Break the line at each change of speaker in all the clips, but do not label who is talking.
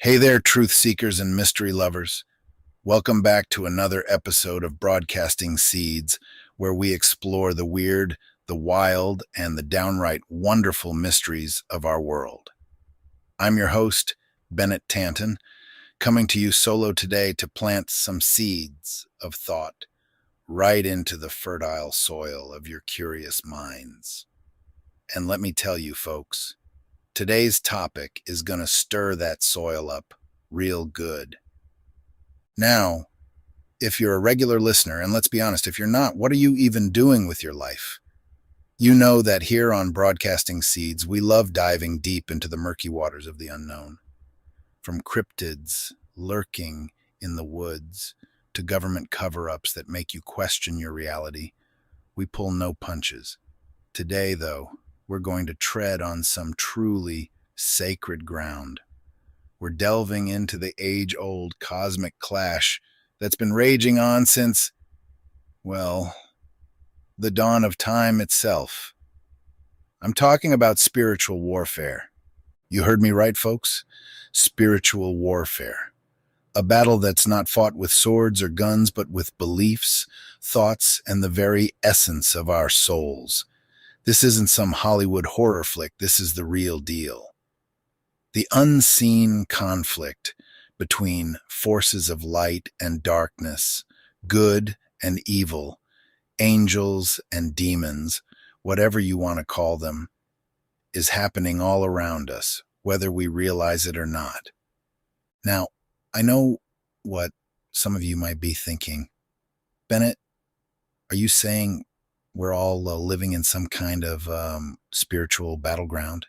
Hey there, truth seekers and mystery lovers. Welcome back to another episode of Broadcasting Seeds, where we explore the weird, the wild, and the downright wonderful mysteries of our world. I'm your host, Bennett Tanton, coming to you solo today to plant some seeds of thought right into the fertile soil of your curious minds. And let me tell you, folks, today's topic is going to stir that soil up real good. Now, if you're a regular listener, and let's be honest, if you're not, what are you even doing with your life? You know that here on Broadcasting Seeds, we love diving deep into the murky waters of the unknown. From cryptids lurking in the woods to government cover-ups that make you question your reality, we pull no punches. Today, though, we're going to tread on some truly sacred ground. We're delving into the age-old cosmic clash that's been raging on since, well, the dawn of time itself. I'm talking about spiritual warfare. You heard me right, folks? Spiritual warfare. A battle that's not fought with swords or guns, but with beliefs, thoughts, and the very essence of our souls. This isn't some Hollywood horror flick. This is the real deal. The unseen conflict between forces of light and darkness, good and evil, angels and demons, whatever you want to call them, is happening all around us, whether we realize it or not. Now, I know what some of you might be thinking. Bennett, are you saying we're all living in some kind of spiritual battleground?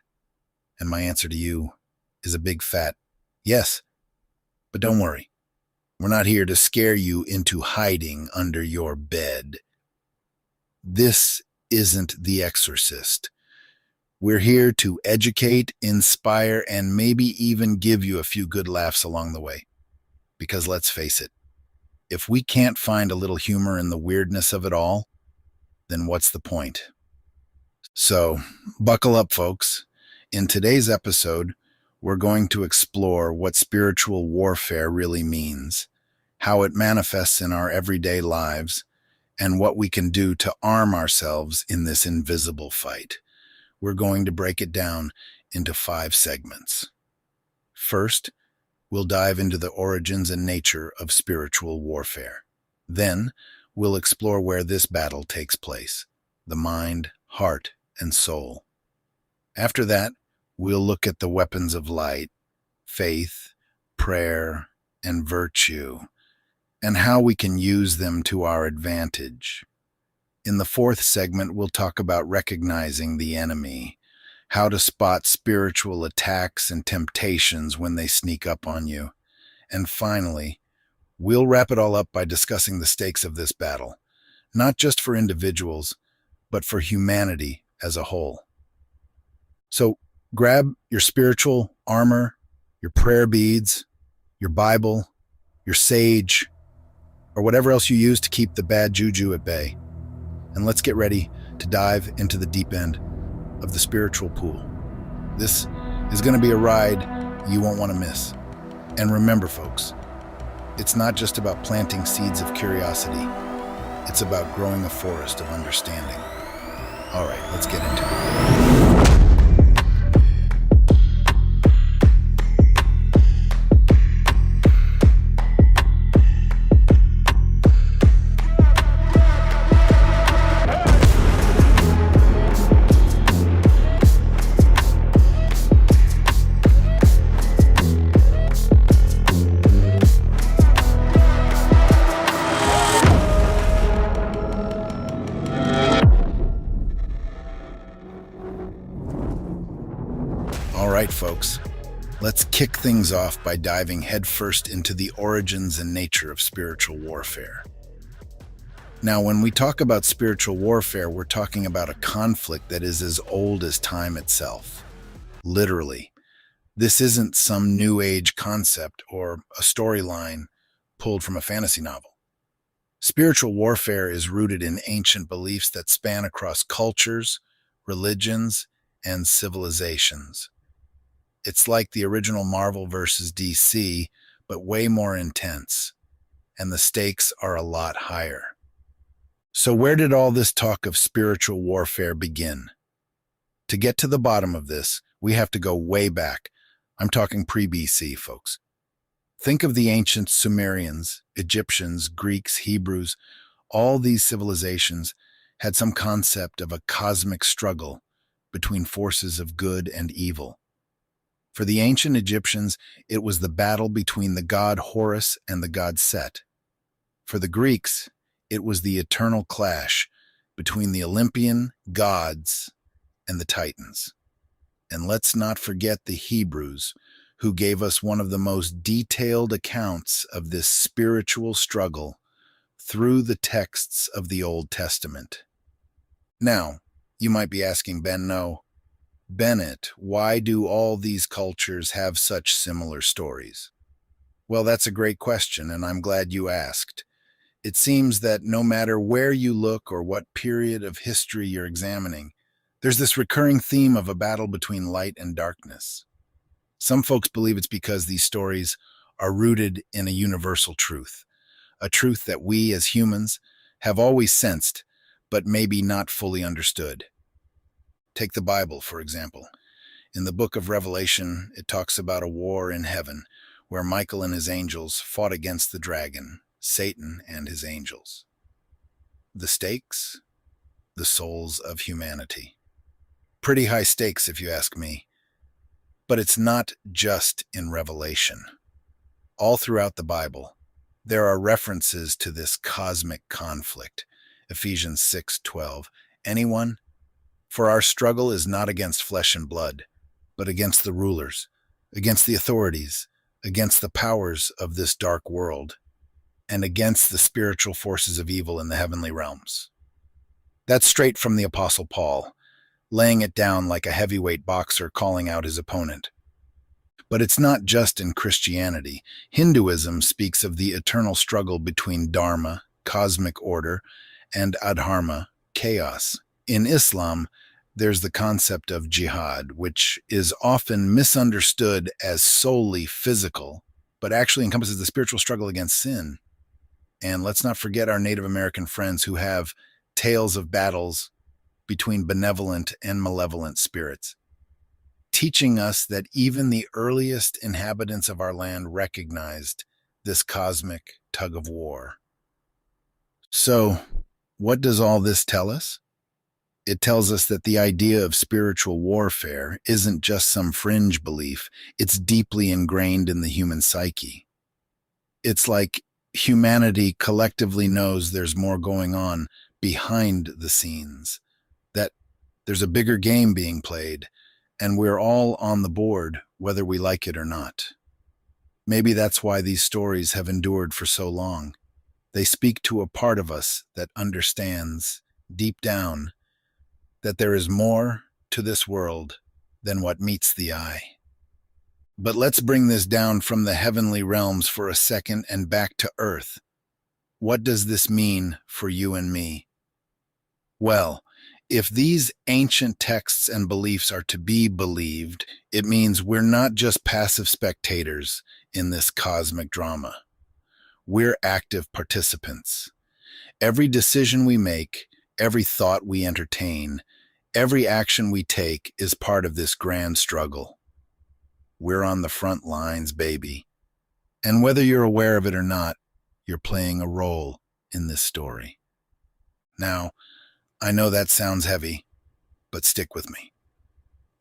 And my answer to you is a big fat yes. But don't worry. We're not here to scare you into hiding under your bed. This isn't The Exorcist. We're here to educate, inspire, and maybe even give you a few good laughs along the way. Because let's face it, if we can't find a little humor in the weirdness of it all, then what's the point? So, buckle up, folks. In today's episode, we're going to explore what spiritual warfare really means, how it manifests in our everyday lives, and what we can do to arm ourselves in this invisible fight. We're going to break it down into 5 segments. First, we'll dive into the origins and nature of spiritual warfare. Then, we'll explore where this battle takes place, the mind, heart, and soul. After that, we'll look at the weapons of light, faith, prayer, and virtue, and how we can use them to our advantage. In the 4th segment, we'll talk about recognizing the enemy, how to spot spiritual attacks and temptations when they sneak up on you. And finally, we'll wrap it all up by discussing the stakes of this battle, not just for individuals, but for humanity as a whole. So, grab your spiritual armor, your prayer beads, your Bible, your sage, or whatever else you use to keep the bad juju at bay. And let's get ready to dive into the deep end of the spiritual pool. This is going to be a ride you won't want to miss. And remember, folks, it's not just about planting seeds of curiosity. It's about growing a forest of understanding. All right, let's get into it. All right, folks, let's kick things off by diving headfirst into the origins and nature of spiritual warfare. Now, when we talk about spiritual warfare, we're talking about a conflict that is as old as time itself. Literally. This isn't some new age concept or a storyline pulled from a fantasy novel. Spiritual warfare is rooted in ancient beliefs that span across cultures, religions, and civilizations. It's like the original Marvel versus DC, but way more intense, and the stakes are a lot higher. So, where did all this talk of spiritual warfare begin? To get to the bottom of this, we have to go way back. I'm talking pre BC, folks. Think of the ancient Sumerians, Egyptians, Greeks, Hebrews. All these civilizations had some concept of a cosmic struggle between forces of good and evil. For the ancient Egyptians, it was the battle between the god Horus and the god Set. For the Greeks, it was the eternal clash between the Olympian gods and the Titans. And let's not forget the Hebrews, who gave us one of the most detailed accounts of this spiritual struggle through the texts of the Old Testament. Now, you might be asking Bennett, why do all these cultures have such similar stories? Well, that's a great question, and I'm glad you asked. It seems that no matter where you look or what period of history you're examining, there's this recurring theme of a battle between light and darkness. Some folks believe it's because these stories are rooted in a universal truth, a truth that we as humans have always sensed, but maybe not fully understood. Take the Bible, for example. In the book of Revelation, it talks about a war in heaven where Michael and his angels fought against the dragon, Satan and his angels. The stakes? The souls of humanity. Pretty high stakes, if you ask me. But it's not just in Revelation. All throughout the Bible, there are references to this cosmic conflict. Ephesians 6:12. Anyone? For our struggle is not against flesh and blood, but against the rulers, against the authorities, against the powers of this dark world, and against the spiritual forces of evil in the heavenly realms. That's straight from the Apostle Paul, laying it down like a heavyweight boxer calling out his opponent. But it's not just in Christianity. Hinduism speaks of the eternal struggle between dharma, cosmic order, and adharma, chaos. In Islam, there's the concept of jihad, which is often misunderstood as solely physical, but actually encompasses the spiritual struggle against sin. And let's not forget our Native American friends who have tales of battles between benevolent and malevolent spirits, teaching us that even the earliest inhabitants of our land recognized this cosmic tug of war. So, what does all this tell us? It tells us that the idea of spiritual warfare isn't just some fringe belief, it's deeply ingrained in the human psyche. It's like humanity collectively knows there's more going on behind the scenes, that there's a bigger game being played, and we're all on the board, whether we like it or not. Maybe that's why these stories have endured for so long. They speak to a part of us that understands, deep down, that there is more to this world than what meets the eye. But let's bring this down from the heavenly realms for a second and back to earth. What does this mean for you and me? Well, if these ancient texts and beliefs are to be believed, it means we're not just passive spectators in this cosmic drama. We're active participants. Every decision we make, every thought we entertain, every action we take is part of this grand struggle. We're on the front lines, baby. And whether you're aware of it or not, you're playing a role in this story. Now, I know that sounds heavy, but stick with me.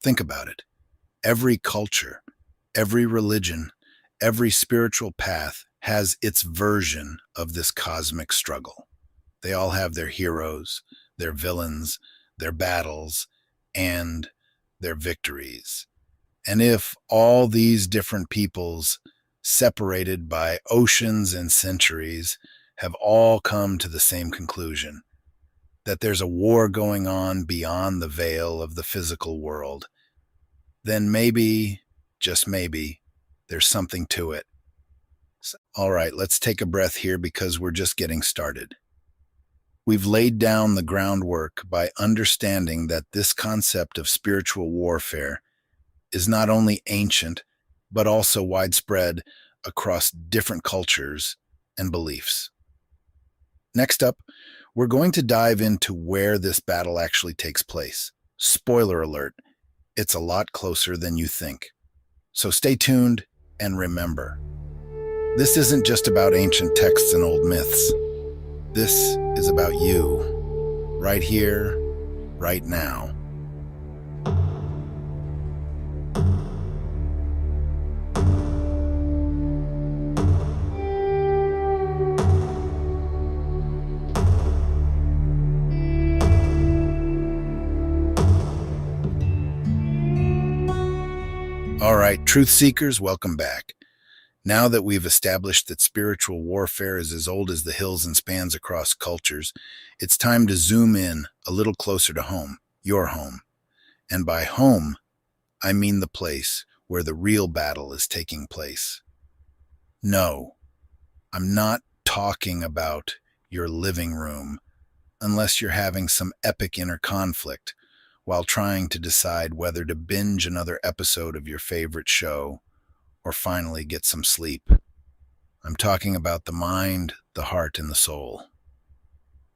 Think about it. Every culture, every religion, every spiritual path has its version of this cosmic struggle. They all have their heroes, their villains, their battles, and their victories. And if all these different peoples, separated by oceans and centuries, have all come to the same conclusion, that there's a war going on beyond the veil of the physical world, then maybe, just maybe, there's something to it. All right, let's take a breath here because we're just getting started. We've laid down the groundwork by understanding that this concept of spiritual warfare is not only ancient, but also widespread across different cultures and beliefs. Next up, we're going to dive into where this battle actually takes place. Spoiler alert, it's a lot closer than you think. So stay tuned and remember, this isn't just about ancient texts and old myths. This is about you, right here, right now. All right, truth seekers, welcome back. Now that we've established that spiritual warfare is as old as the hills and spans across cultures, it's time to zoom in a little closer to home, your home. And by home, I mean the place where the real battle is taking place. No, I'm not talking about your living room, unless you're having some epic inner conflict while trying to decide whether to binge another episode of your favorite show or finally get some sleep. I'm talking about the mind, the heart, and the soul.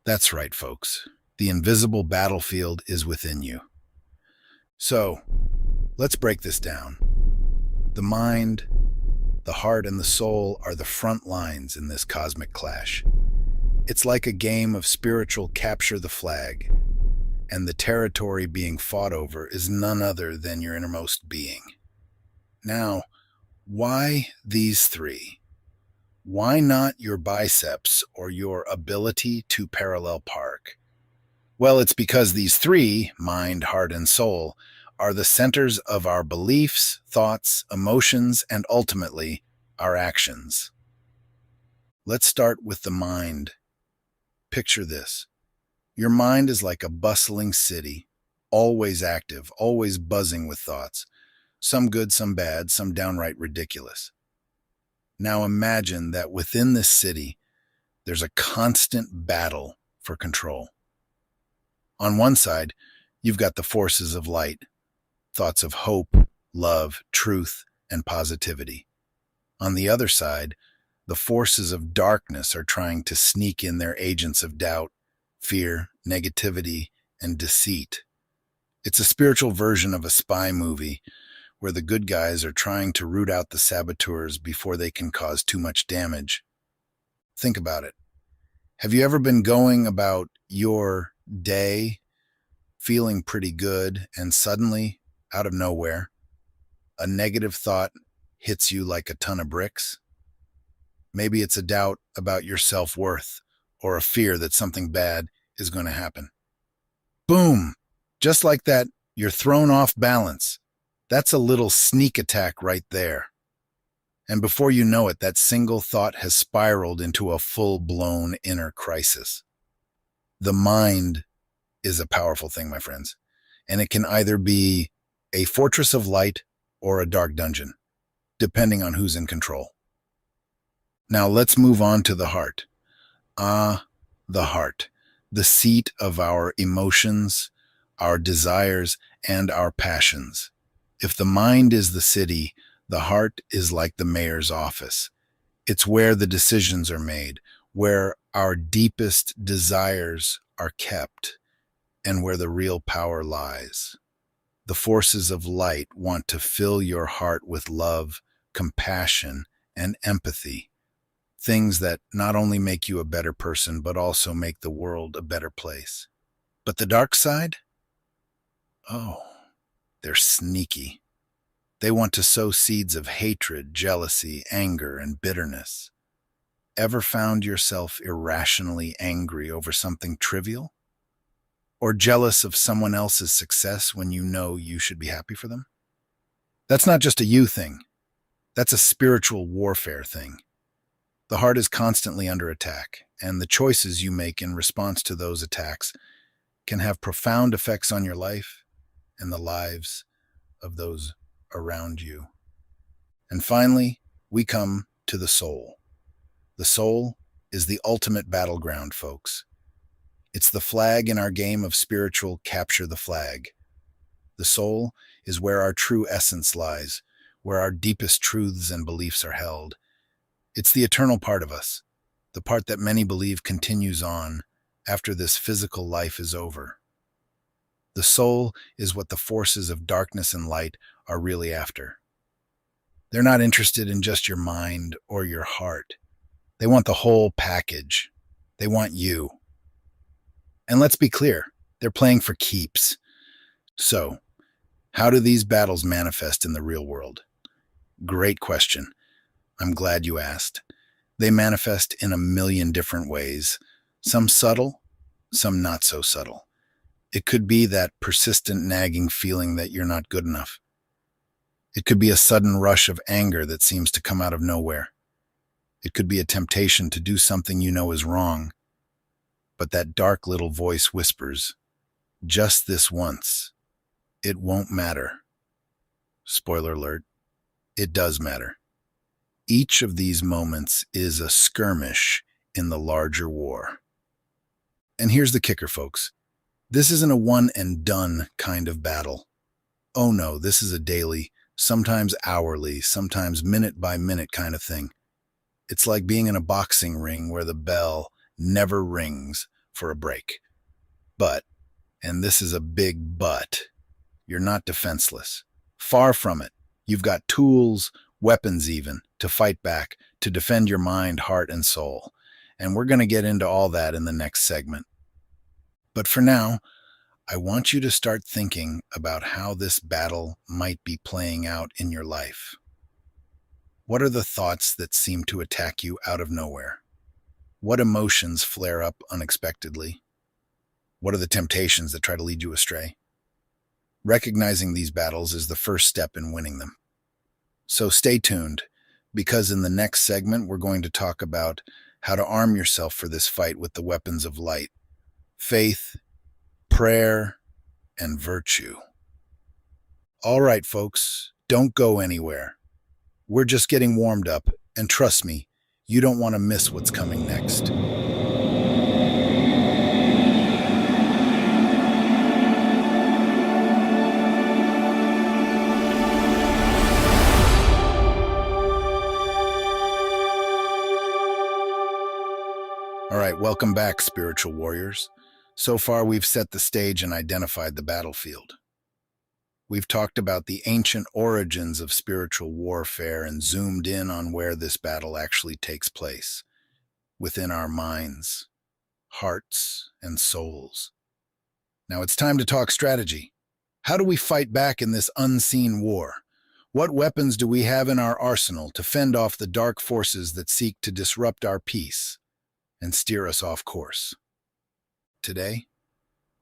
That's right, folks. The invisible battlefield is within you. So, let's break this down. The mind, the heart, and the soul are the front lines in this cosmic clash. It's like a game of spiritual capture the flag, and the territory being fought over is none other than your innermost being. Now, why these three? Why not your biceps or your ability to parallel park? Well, it's because these three, mind, heart, and soul, are the centers of our beliefs, thoughts, emotions, and ultimately, our actions. Let's start with the mind. Picture this. Your mind is like a bustling city, always active, always buzzing with thoughts. Some good, some bad, some downright ridiculous. Now imagine that within this city, there's a constant battle for control. On one side, you've got the forces of light, thoughts of hope, love, truth, and positivity. On the other side, the forces of darkness are trying to sneak in their agents of doubt, fear, negativity, and deceit. It's a spiritual version of a spy movie where the good guys are trying to root out the saboteurs before they can cause too much damage. Think about it. Have you ever been going about your day feeling pretty good and suddenly, out of nowhere, a negative thought hits you like a ton of bricks? Maybe it's a doubt about your self-worth or a fear that something bad is going to happen. Boom! Just like that, you're thrown off balance. That's a little sneak attack right there. And before you know it, that single thought has spiraled into a full-blown inner crisis. The mind is a powerful thing, my friends, and it can either be a fortress of light or a dark dungeon, depending on who's in control. Now let's move on to the heart. The heart, the seat of our emotions, our desires, and our passions. If the mind is the city, the heart is like the mayor's office. It's where the decisions are made, where our deepest desires are kept, and where the real power lies. The forces of light want to fill your heart with love, compassion, and empathy. Things that not only make you a better person, but also make the world a better place. But the dark side? Oh, they're sneaky. They want to sow seeds of hatred, jealousy, anger, and bitterness. Ever found yourself irrationally angry over something trivial? Or jealous of someone else's success when you know you should be happy for them? That's not just a you thing. That's a spiritual warfare thing. The heart is constantly under attack, and the choices you make in response to those attacks can have profound effects on your life and the lives of those around you. And finally, we come to the soul. The soul is the ultimate battleground, folks. It's the flag in our game of spiritual capture the flag. The soul is where our true essence lies, where our deepest truths and beliefs are held. It's the eternal part of us, the part that many believe continues on after this physical life is over. The soul is what the forces of darkness and light are really after. They're not interested in just your mind or your heart. They want the whole package. They want you. And let's be clear, they're playing for keeps. So, how do these battles manifest in the real world? Great question. I'm glad you asked. They manifest in a million different ways, some subtle, some not so subtle. It could be that persistent nagging feeling that you're not good enough. It could be a sudden rush of anger that seems to come out of nowhere. It could be a temptation to do something you know is wrong, but that dark little voice whispers, just this once, it won't matter. Spoiler alert, it does matter. Each of these moments is a skirmish in the larger war. And here's the kicker, folks. This isn't a one and done kind of battle. Oh no, this is a daily, sometimes hourly, sometimes minute by minute kind of thing. It's like being in a boxing ring where the bell never rings for a break. But, and this is a big but, you're not defenseless. Far from it. You've got tools, weapons even, to fight back, to defend your mind, heart, and soul. And we're going to get into all that in the next segment. But for now, I want you to start thinking about how this battle might be playing out in your life. What are the thoughts that seem to attack you out of nowhere? What emotions flare up unexpectedly? What are the temptations that try to lead you astray? Recognizing these battles is the first step in winning them. So stay tuned, because in the next segment, we're going to talk about how to arm yourself for this fight with the weapons of light, faith, prayer, and virtue. All right, folks, don't go anywhere. We're just getting warmed up, and trust me, you don't want to miss what's coming next. All right, welcome back, spiritual warriors. So far, we've set the stage and identified the battlefield. We've talked about the ancient origins of spiritual warfare and zoomed in on where this battle actually takes place, within our minds, hearts, and souls. Now it's time to talk strategy. How do we fight back in this unseen war? What weapons do we have in our arsenal to fend off the dark forces that seek to disrupt our peace and steer us off course? Today,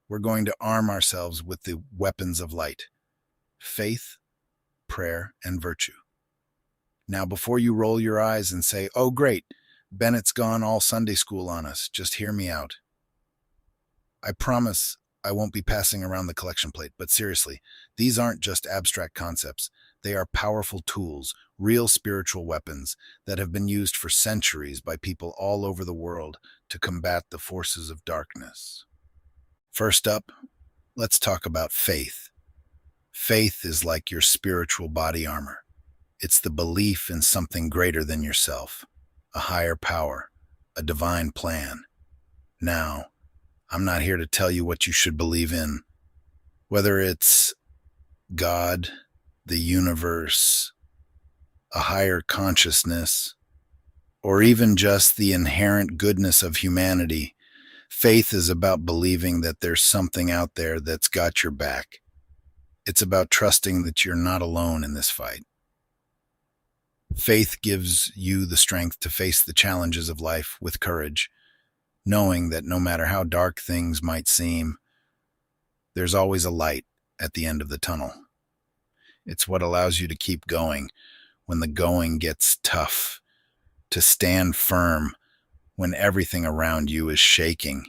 we're going to arm ourselves with the weapons of light: faith, prayer, and virtue. Now, before you roll your eyes and say, "Oh, great, Bennett's gone all Sunday school on us," just hear me out. I promise I won't be passing around the collection plate, but seriously, these aren't just abstract concepts. They are powerful tools, real spiritual weapons that have been used for centuries by people all over the world to combat the forces of darkness. First up, let's talk about faith. Faith is like your spiritual body armor. It's the belief in something greater than yourself, a higher power, a divine plan. Now, I'm not here to tell you what you should believe in, whether it's God, the universe, a higher consciousness, or even just the inherent goodness of humanity. Faith is about believing that there's something out there that's got your back. It's about trusting that you're not alone in this fight. Faith gives you the strength to face the challenges of life with courage, knowing that no matter how dark things might seem, there's always a light at the end of the tunnel. It's what allows you to keep going when the going gets tough, to stand firm when everything around you is shaking.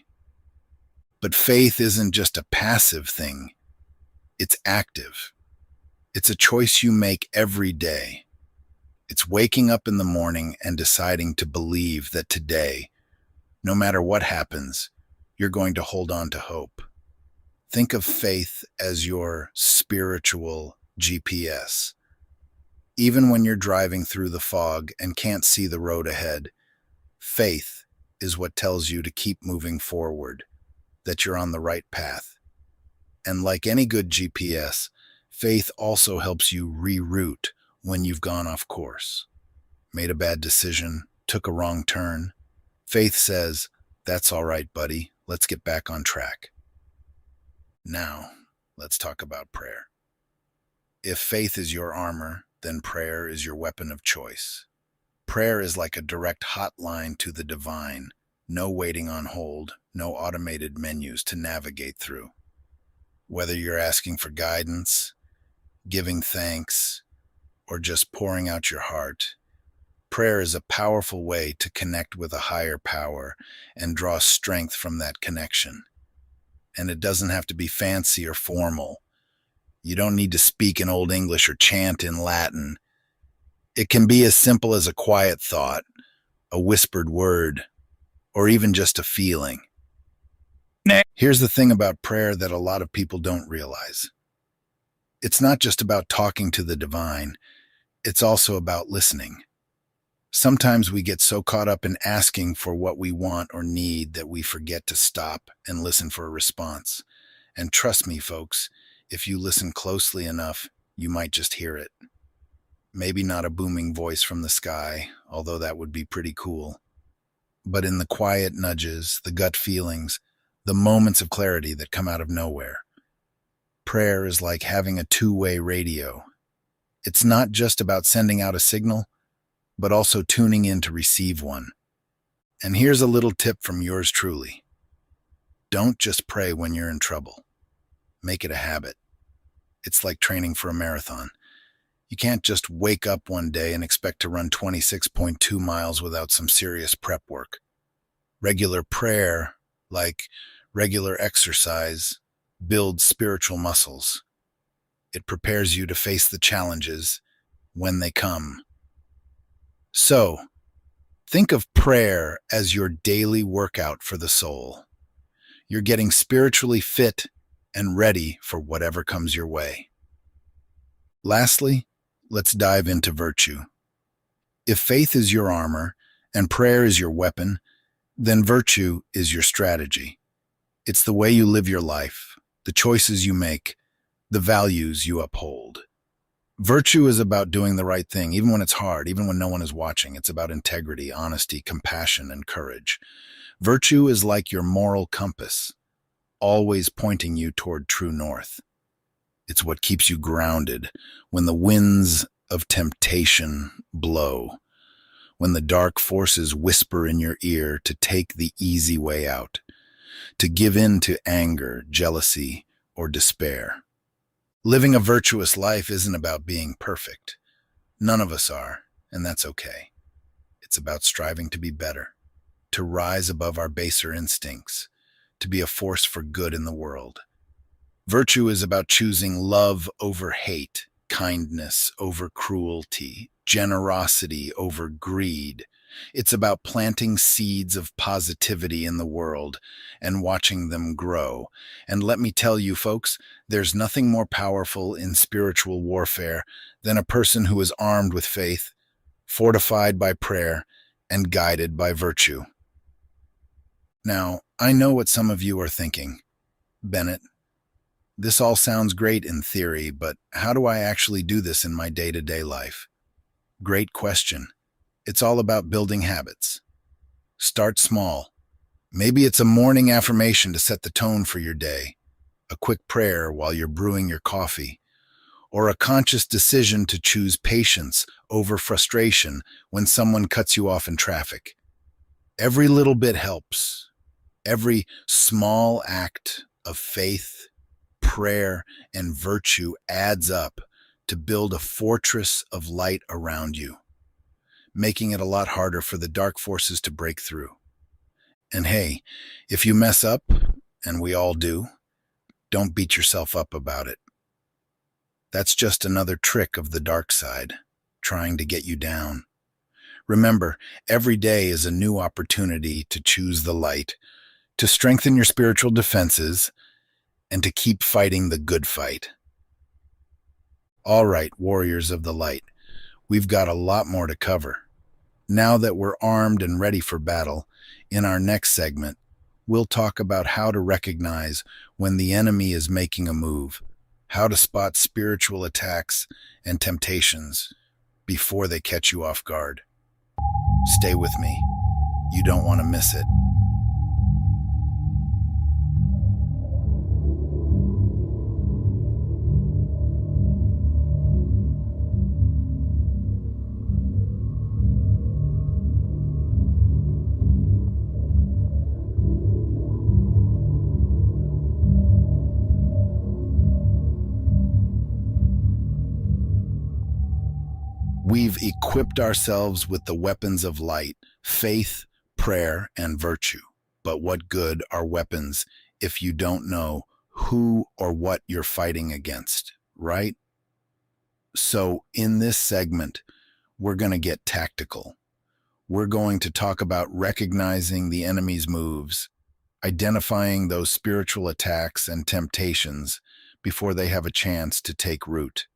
But faith isn't just a passive thing. It's active. It's a choice you make every day. It's waking up in the morning and deciding to believe that today, no matter what happens, you're going to hold on to hope. Think of faith as your spiritual GPS. Even when you're driving through the fog and can't see the road ahead, faith is what tells you to keep moving forward, that you're on the right path. And like any good GPS, faith also helps you reroute when you've gone off course, made a bad decision, took a wrong turn. Faith says, "That's all right, buddy. Let's get back on track." Now, let's talk about prayer. If faith is your armor, then prayer is your weapon of choice. Prayer is like a direct hotline to the divine. No waiting on hold, no automated menus to navigate through. Whether you're asking for guidance, giving thanks, or just pouring out your heart, prayer is a powerful way to connect with a higher power and draw strength from that connection. And it doesn't have to be fancy or formal. You don't need to speak in Old English or chant in Latin. It can be as simple as a quiet thought, a whispered word, or even just a feeling. Here's the thing about prayer that a lot of people don't realize. It's not just about talking to the divine, it's also about listening. Sometimes we get so caught up in asking for what we want or need that we forget to stop and listen for a response. And trust me, folks, if you listen closely enough, you might just hear it. Maybe not a booming voice from the sky, although that would be pretty cool. But in the quiet nudges, the gut feelings, the moments of clarity that come out of nowhere. Prayer is like having a two-way radio. It's not just about sending out a signal, but also tuning in to receive one. And here's a little tip from yours truly. Don't just pray when you're in trouble. Make it a habit. It's like training for a marathon. You can't just wake up one day and expect to run 26.2 miles without some serious prep work. Regular prayer, like regular exercise, builds spiritual muscles. It prepares you to face the challenges when they come. So, think of prayer as your daily workout for the soul. You're getting spiritually fit and ready for whatever comes your way. Lastly, let's dive into virtue. If faith is your armor and prayer is your weapon, then virtue is your strategy. It's the way you live your life, the choices you make, the values you uphold. Virtue is about doing the right thing, even when it's hard, even when no one is watching. It's about integrity, honesty, compassion, and courage. Virtue is like your moral compass, always pointing you toward true north. It's what keeps you grounded when the winds of temptation blow, when the dark forces whisper in your ear to take the easy way out, to give in to anger, jealousy, or despair. Living a virtuous life isn't about being perfect. None of us are, and that's okay. It's about striving to be better, to rise above our baser instincts, to be a force for good in the world. Virtue is about choosing love over hate, kindness over cruelty, generosity over greed. It's about planting seeds of positivity in the world and watching them grow. And let me tell you, folks, there's nothing more powerful in spiritual warfare than a person who is armed with faith, fortified by prayer, and guided by virtue. Now, I know what some of you are thinking. Bennett, this all sounds great in theory, but how do I actually do this in my day-to-day life? Great question. It's all about building habits. Start small. Maybe it's a morning affirmation to set the tone for your day, a quick prayer while you're brewing your coffee, or a conscious decision to choose patience over frustration when someone cuts you off in traffic. Every little bit helps. Every small act of faith, prayer, and virtue adds up to build a fortress of light around you, making it a lot harder for the dark forces to break through. And hey, if you mess up, and we all do, don't beat yourself up about it. That's just another trick of the dark side, trying to get you down. Remember, every day is a new opportunity to choose the light, to strengthen your spiritual defenses, and to keep fighting the good fight. All right, warriors of the light, we've got a lot more to cover. Now that we're armed and ready for battle, in our next segment, we'll talk about how to recognize when the enemy is making a move, how to spot spiritual attacks and temptations before they catch you off guard. Stay with me. You don't want to miss it. We've equipped ourselves with the weapons of light, faith, prayer, and virtue. But what good are weapons if you don't know who or what you're fighting against, right? So in this segment, we're going to get tactical. We're going to talk about recognizing the enemy's moves, identifying those spiritual attacks and temptations before they have a chance to take root.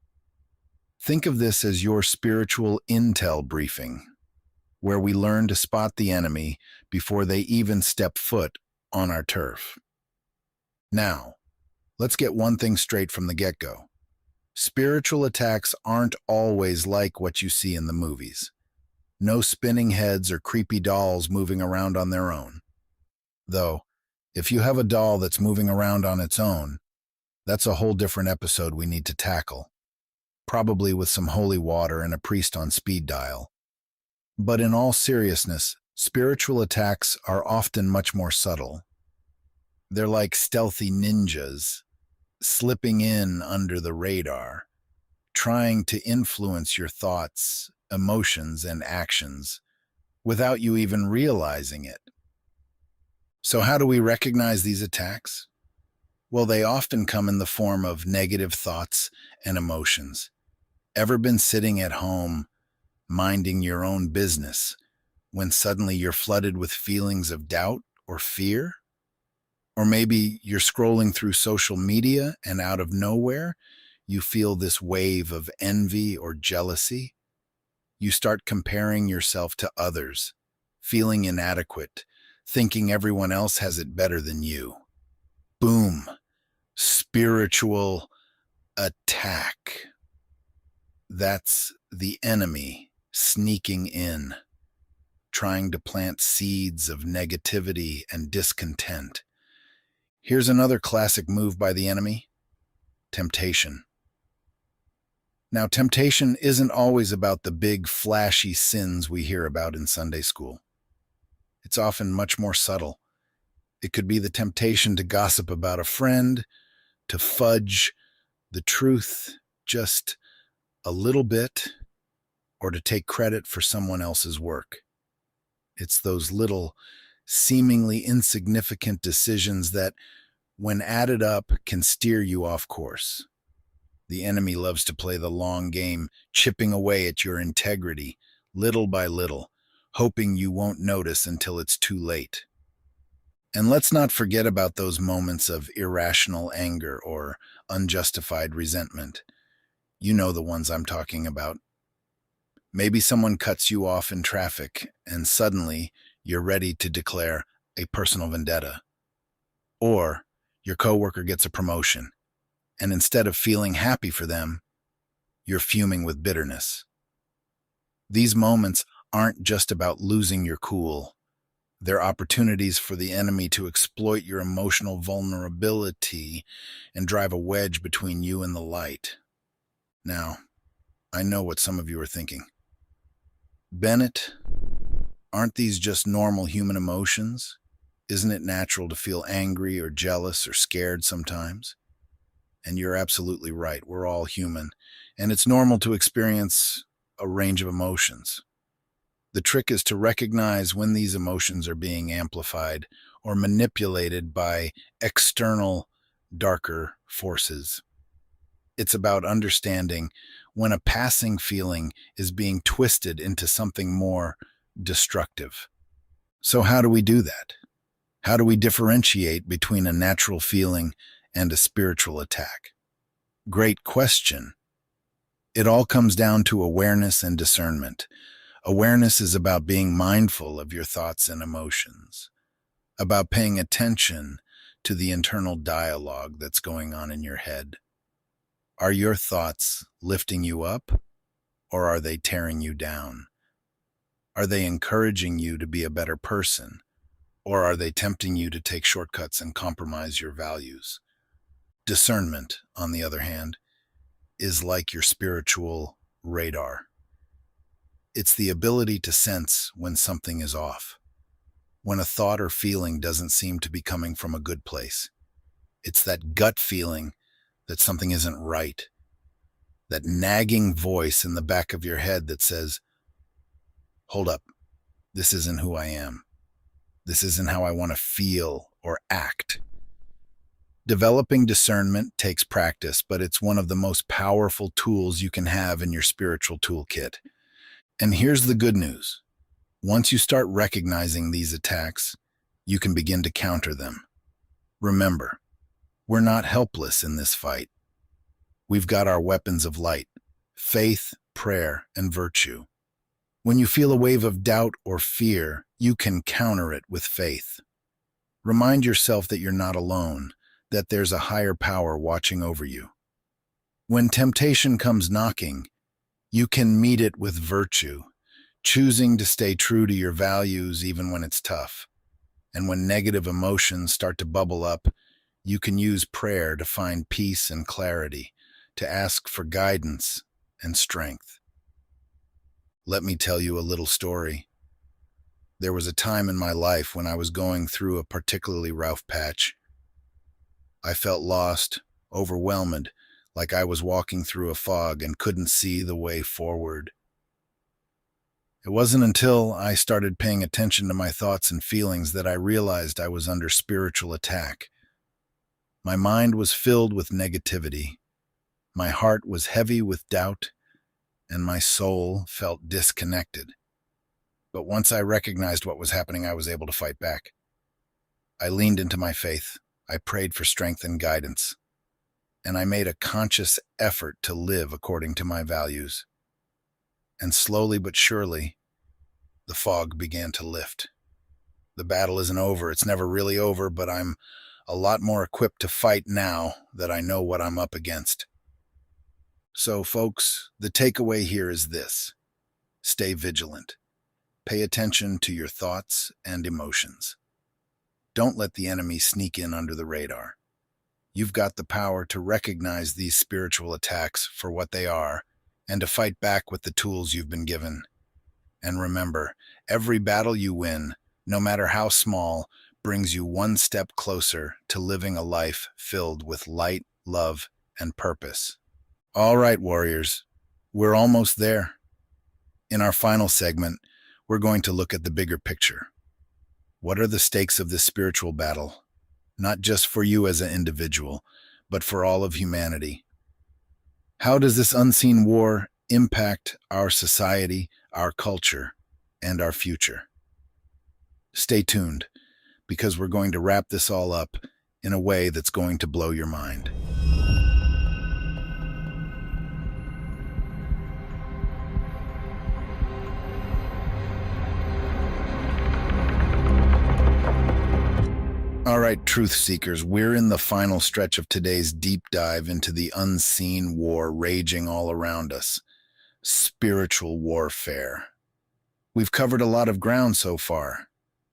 Think of this as your spiritual intel briefing, where we learn to spot the enemy before they even step foot on our turf. Now, let's get one thing straight from the get-go. Spiritual attacks aren't always like what you see in the movies. No spinning heads or creepy dolls moving around on their own. Though, if you have a doll that's moving around on its own, that's a whole different episode we need to tackle. Probably with some holy water and a priest on speed dial. But in all seriousness, spiritual attacks are often much more subtle. They're like stealthy ninjas, slipping in under the radar, trying to influence your thoughts, emotions, and actions without you even realizing it. So how do we recognize these attacks? Well, they often come in the form of negative thoughts and emotions. Ever been sitting at home, minding your own business, when suddenly you're flooded with feelings of doubt or fear? Or maybe you're scrolling through social media and out of nowhere, you feel this wave of envy or jealousy. You start comparing yourself to others, feeling inadequate, thinking everyone else has it better than you. Boom. Spiritual attack. That's the enemy sneaking in, trying to plant seeds of negativity and discontent. Here's another classic move by the enemy: temptation. Now, temptation isn't always about the big, flashy sins we hear about in Sunday school. It's often much more subtle. It could be the temptation to gossip about a friend, to fudge the truth just a little bit, or to take credit for someone else's work. It's those little, seemingly insignificant decisions that, when added up, can steer you off course. The enemy loves to play the long game, chipping away at your integrity, little by little, hoping you won't notice until it's too late. And let's not forget about those moments of irrational anger or unjustified resentment. You know the ones I'm talking about. Maybe someone cuts you off in traffic, and suddenly you're ready to declare a personal vendetta. Or your coworker gets a promotion, and instead of feeling happy for them, you're fuming with bitterness. These moments aren't just about losing your cool. They're opportunities for the enemy to exploit your emotional vulnerability and drive a wedge between you and the light. Now, I know what some of you are thinking. Bennett, aren't these just normal human emotions? Isn't it natural to feel angry or jealous or scared sometimes? And you're absolutely right. We're all human, and it's normal to experience a range of emotions. The trick is to recognize when these emotions are being amplified or manipulated by external, darker forces. It's about understanding when a passing feeling is being twisted into something more destructive. So how do we do that? How do we differentiate between a natural feeling and a spiritual attack? Great question. It all comes down to awareness and discernment. Awareness is about being mindful of your thoughts and emotions, about paying attention to the internal dialogue that's going on in your head. Are your thoughts lifting you up, or are they tearing you down? Are they encouraging you to be a better person, or are they tempting you to take shortcuts and compromise your values? Discernment, on the other hand, is like your spiritual radar. It's the ability to sense when something is off, when a thought or feeling doesn't seem to be coming from a good place. It's that gut feeling that something isn't right, that nagging voice in the back of your head that says, hold up, this isn't who I am. This isn't how I want to feel or act. Developing discernment takes practice, but it's one of the most powerful tools you can have in your spiritual toolkit. And here's the good news. Once you start recognizing these attacks, you can begin to counter them. Remember, we're not helpless in this fight. We've got our weapons of light: faith, prayer, and virtue. When you feel a wave of doubt or fear, you can counter it with faith. Remind yourself that you're not alone, that there's a higher power watching over you. When temptation comes knocking, you can meet it with virtue, choosing to stay true to your values even when it's tough. And when negative emotions start to bubble up, you can use prayer to find peace and clarity, to ask for guidance and strength. Let me tell you a little story. There was a time in my life when I was going through a particularly rough patch. I felt lost, overwhelmed, like I was walking through a fog and couldn't see the way forward. It wasn't until I started paying attention to my thoughts and feelings that I realized I was under spiritual attack. My mind was filled with negativity. My heart was heavy with doubt, and my soul felt disconnected. But once I recognized what was happening, I was able to fight back. I leaned into my faith. I prayed for strength and guidance, and I made a conscious effort to live according to my values. And slowly but surely, the fog began to lift. The battle isn't over. It's never really over, but I'm a lot more equipped to fight now that I know what I'm up against. So, folks, the takeaway here is this: stay vigilant. Pay attention to your thoughts and emotions. Don't let the enemy sneak in under the radar. You've got the power to recognize these spiritual attacks for what they are and to fight back with the tools you've been given. And remember, every battle you win, no matter how small, brings you one step closer to living a life filled with light, love, and purpose. All right, warriors, we're almost there. In our final segment, we're going to look at the bigger picture. What are the stakes of this spiritual battle? Not just for you as an individual, but for all of humanity. How does this unseen war impact our society, our culture, and our future? Stay tuned, because we're going to wrap this all up in a way that's going to blow your mind. All right, truth seekers, we're in the final stretch of today's deep dive into the unseen war raging all around us: spiritual warfare. We've covered a lot of ground so far: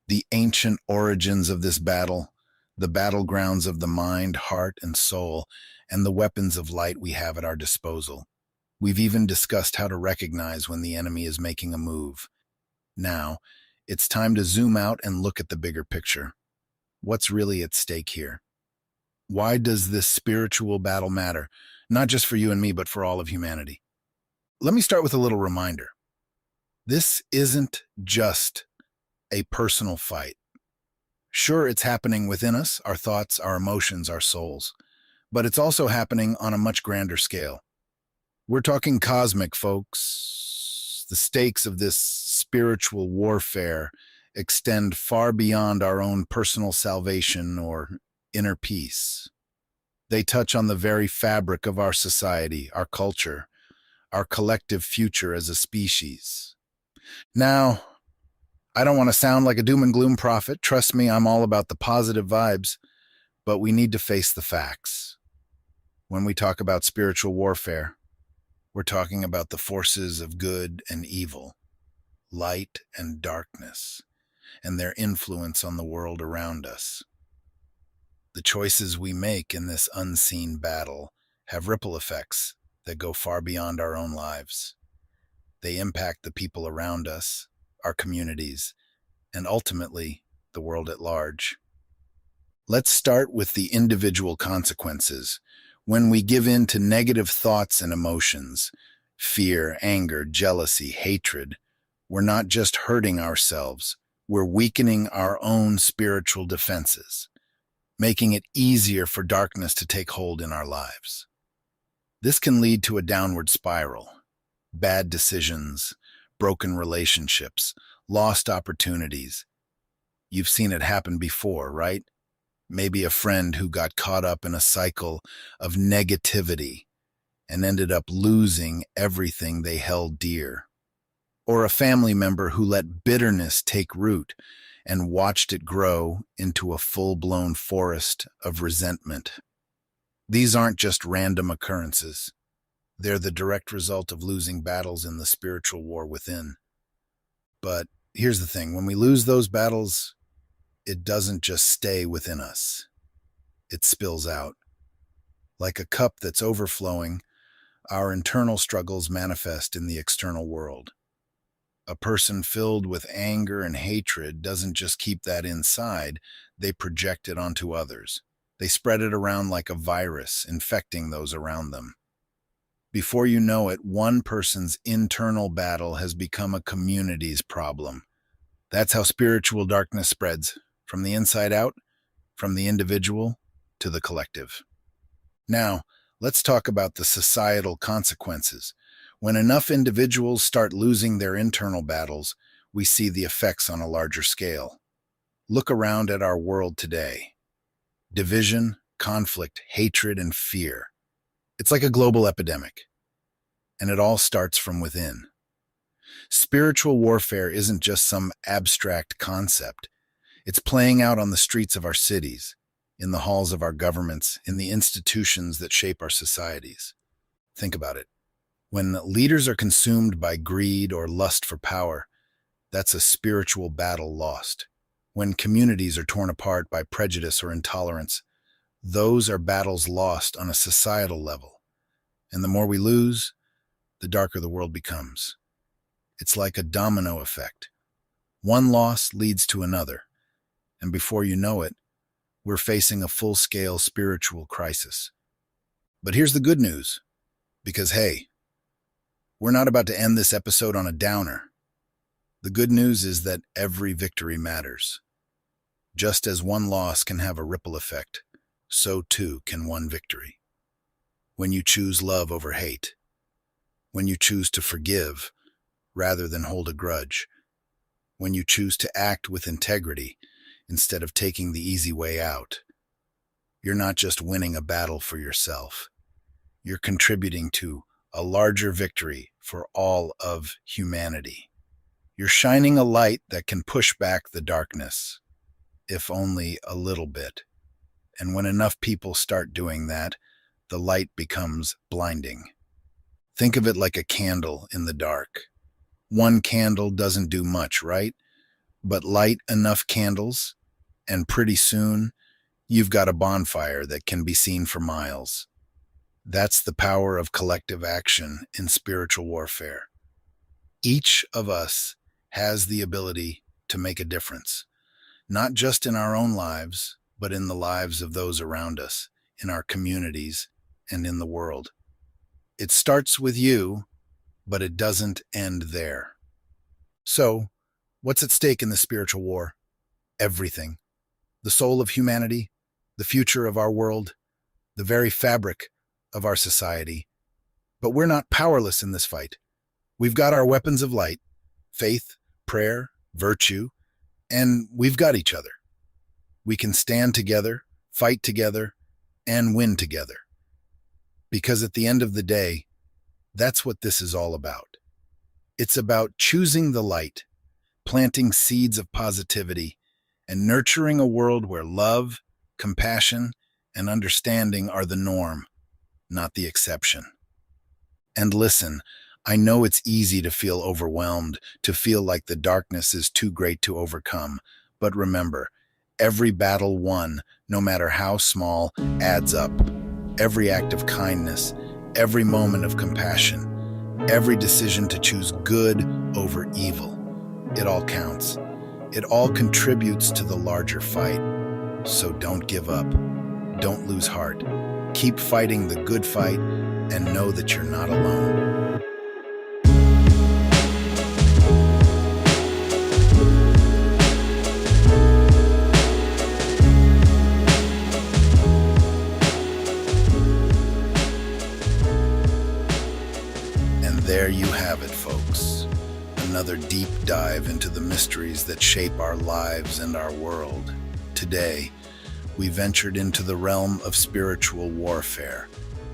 the ancient origins of this battle, the battlegrounds of the mind, heart, and soul, and the weapons of light we have at our disposal. We've even discussed how to recognize when the enemy is making a move. Now, it's time to zoom out and look at the bigger picture. What's really at stake here? Why does this spiritual battle matter? Not just for you and me, but for all of humanity. Let me start with a little reminder. This isn't just a personal fight. Sure, it's happening within us, our thoughts, our emotions, our souls, but it's also happening on a much grander scale. We're talking cosmic, folks. The stakes of this spiritual warfare extend far beyond our own personal salvation or inner peace. They touch on the very fabric of our society, our culture, our collective future as a species. Now, I don't want to sound like a doom and gloom prophet. Trust me, I'm all about the positive vibes, but we need to face the facts. When we talk about spiritual warfare, we're talking about the forces of good and evil, light and darkness, and their influence on the world around us. The choices we make in this unseen battle have ripple effects that go far beyond our own lives. They impact the people around us, our communities, and ultimately, the world at large. Let's start with the individual consequences. When we give in to negative thoughts and emotions, fear, anger, jealousy, hatred, we're not just hurting ourselves, we're weakening our own spiritual defenses, making it easier for darkness to take hold in our lives. This can lead to a downward spiral. Bad decisions, broken relationships, lost opportunities. You've seen it happen before, right? Maybe a friend who got caught up in a cycle of negativity and ended up losing everything they held dear. Or a family member who let bitterness take root and watched it grow into a full-blown forest of resentment. These aren't just random occurrences. They're the direct result of losing battles in the spiritual war within. But here's the thing, when we lose those battles, it doesn't just stay within us. It spills out. Like a cup that's overflowing, our internal struggles manifest in the external world. A person filled with anger and hatred doesn't just keep that inside, they project it onto others. They spread it around like a virus, infecting those around them. Before you know it, one person's internal battle has become a community's problem. That's how spiritual darkness spreads, from the inside out, from the individual to the collective. Now, let's talk about the societal consequences. When enough individuals start losing their internal battles, we see the effects on a larger scale. Look around at our world today. Division, conflict, hatred, and fear. It's like a global epidemic, and it all starts from within. Spiritual warfare isn't just some abstract concept. It's playing out on the streets of our cities, in the halls of our governments, in the institutions that shape our societies. Think about it. When leaders are consumed by greed or lust for power, that's a spiritual battle lost. When communities are torn apart by prejudice or intolerance, those are battles lost on a societal level. And the more we lose, the darker the world becomes. It's like a domino effect. One loss leads to another, and before you know it, we're facing a full-scale spiritual crisis. But here's the good news, because hey, we're not about to end this episode on a downer. The good news is that every victory matters. Just as one loss can have a ripple effect, so too can one victory. When you choose love over hate, when you choose to forgive rather than hold a grudge, when you choose to act with integrity instead of taking the easy way out, you're not just winning a battle for yourself. You're contributing to a larger victory for all of humanity. You're shining a light that can push back the darkness, if only a little bit. And when enough people start doing that, the light becomes blinding. Think of it like a candle in the dark. One candle doesn't do much, right? But light enough candles, and pretty soon, you've got a bonfire that can be seen for miles. That's the power of collective action in spiritual warfare. Each of us has the ability to make a difference, not just in our own lives, but in the lives of those around us, in our communities, and in the world. It starts with you, but it doesn't end there. So, what's at stake in the spiritual war? Everything. The soul of humanity, the future of our world, the very fabric of our society. But we're not powerless in this fight. We've got our weapons of light, faith, prayer, virtue, and we've got each other. We can stand together, fight together, and win together. Because at the end of the day, that's what this is all about. It's about choosing the light, planting seeds of positivity, and nurturing a world where love, compassion, and understanding are the norm, not the exception. And listen, I know it's easy to feel overwhelmed, to feel like the darkness is too great to overcome. But remember, every battle won, no matter how small, adds up. Every act of kindness, every moment of compassion, every decision to choose good over evil, it all counts. It all contributes to the larger fight. So don't give up. Don't lose heart. Keep fighting the good fight and know that you're not alone. And there you have it, folks. Another deep dive into the mysteries that shape our lives and our world. Today, we ventured into the realm of spiritual warfare,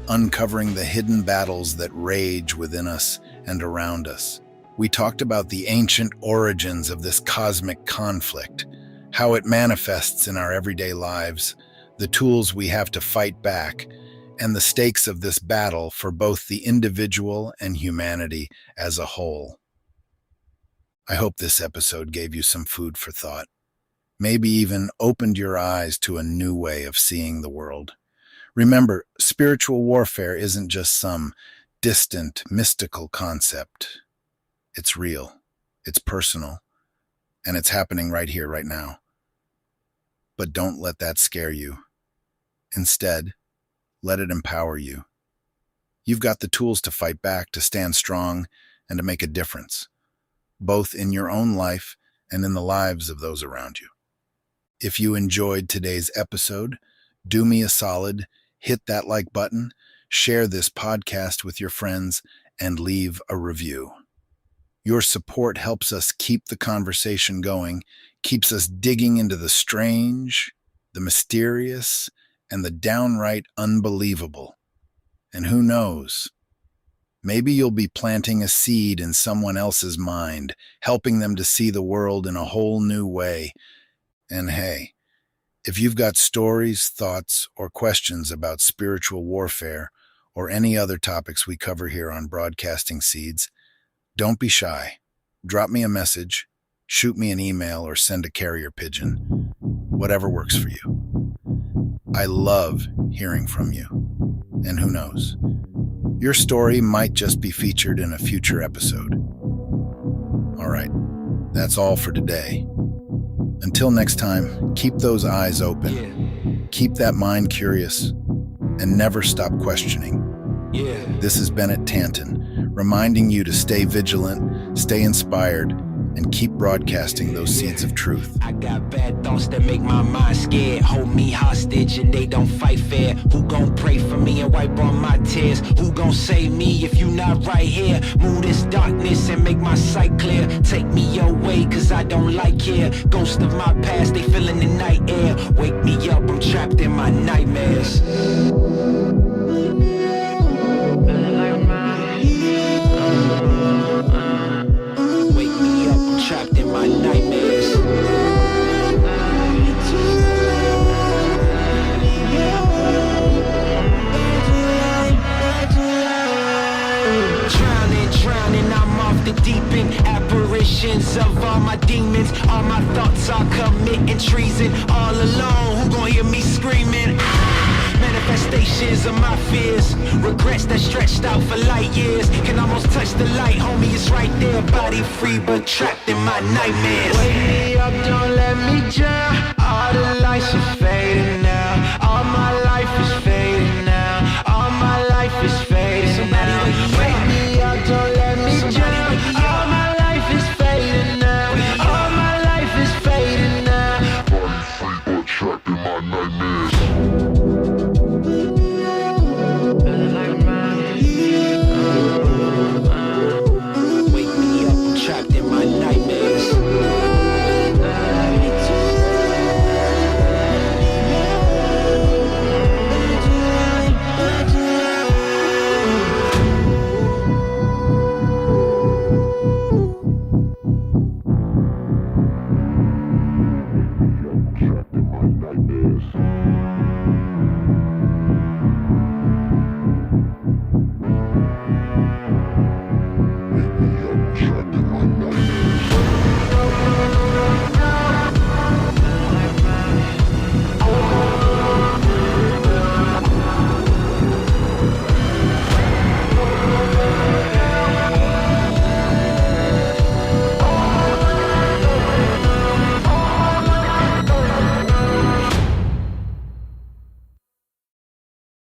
uncovering the hidden battles that rage within us and around us. We talked about the ancient origins of this cosmic conflict, how it manifests in our everyday lives, the tools we have to fight back, and the stakes of this battle for both the individual and humanity as a whole. I hope this episode gave you some food for thought, maybe even opened your eyes to a new way of seeing the world. Remember, spiritual warfare isn't just some distant, mystical concept. It's real, it's personal, and it's happening right here, right now. But don't let that scare you. Instead, let it empower you. You've got the tools to fight back, to stand strong, and to make a difference, both in your own life and in the lives of those around you. If you enjoyed today's episode, do me a solid, hit that like button, share this podcast with your friends, and leave a review. Your support helps us keep the conversation going, keeps us digging into the strange, the mysterious, and the downright unbelievable. And who knows? Maybe you'll be planting a seed in someone else's mind, helping them to see the world in a whole new way. And hey, if you've got stories, thoughts, or questions about spiritual warfare or any other topics we cover here on Broadcasting Seeds, don't be shy. Drop me a message, shoot me an email, or send a carrier pigeon. Whatever works for you. I love hearing from you. And who knows? Your story might just be featured in a future episode. All right, that's all for today. Until next time, keep those eyes open, keep that mind curious, and never stop questioning. This is Bennett Tanton, reminding you to stay vigilant, stay inspired, and keep broadcasting those seeds of truth.
I got bad thoughts that make my mind scared, hold me hostage and they don't fight fair. Who gon' pray for me and wipe all my tears? Who gon' save me if you not right here? Move this darkness and make my sight clear. Take me your way cause I don't like here. Ghosts of my past, they fill in the night air. Wake me up, I'm trapped in my nightmares. Wake me up, I'm trapped in my nightmares. Drowning, I'm off the deep end. Apparitions of all my demons. All my thoughts are committing treason. All alone, who gon' hear me screaming? Manifestations of my fears, regrets that stretched out for light years. Can almost touch the light, homie, it's right there. Body free but trapped in my nightmares. Wake me up, don't let me drown. All the lights are fading now. All my